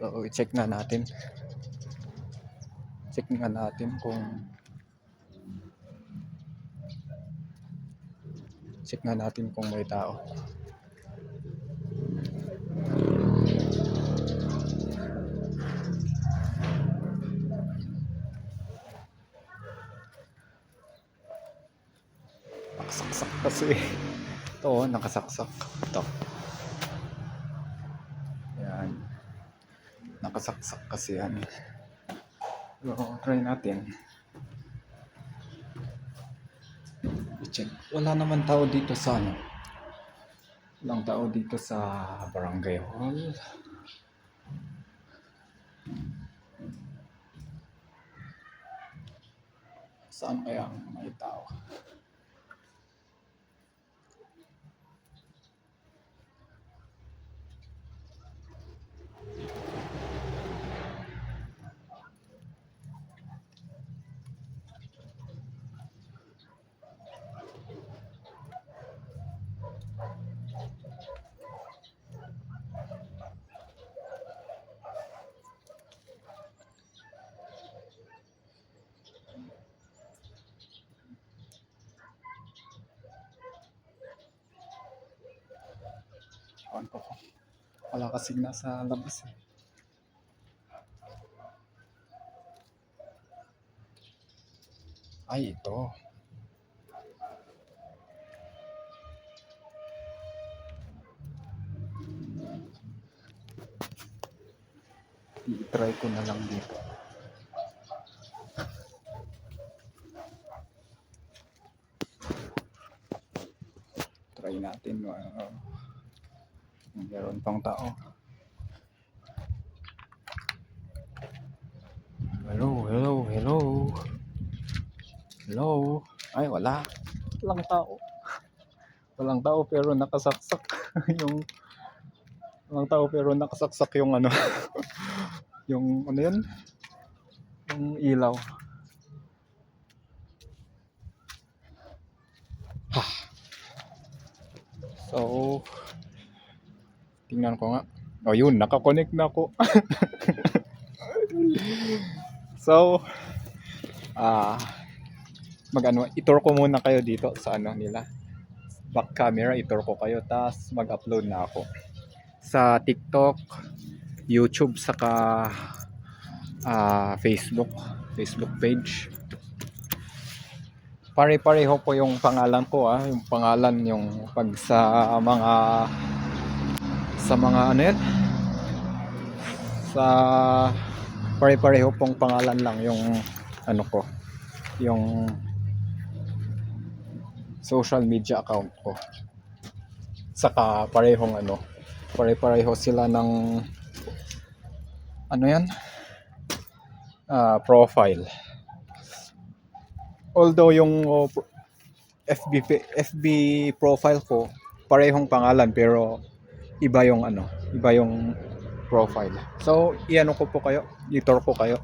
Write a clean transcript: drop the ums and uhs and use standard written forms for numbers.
So i-check na natin. Check nga natin kung may tao. Nakasaksak kasi. Ito, nakasaksak. Ito. Yan. Nakasaksak kasi yan. So, try natin. I-check. Wala naman tao dito sa ano. Walang tao dito sa barangay hall. Saan kaya may tao? Wala kasing nasa labas eh. Ay, ito. I-try ko na lang dito. Try natin. Meron pang tao. Hello. Ay, wala. Walang tao. Walang tao pero nakasaksak yung ano yung ano yun? Yung ilaw. So, tingnan ko nga. Oh, yun, nakakonect na ako. So, itur ko muna kayo dito sa ano nila. Back camera, itur ko kayo. Tapos mag-upload na ako sa TikTok, YouTube, saka Facebook page. Pare-pareho po yung pangalan ko yung pangalan yung pag sa mga ano yan, sa pare-pareho pong pangalan lang yung ano ko, yung social media account ko, saka pare-pareho sila ng ano yan, profile. Although yung FB profile ko parehong pangalan pero iba yung profile. So iano ko po kayo, i-tour ko kayo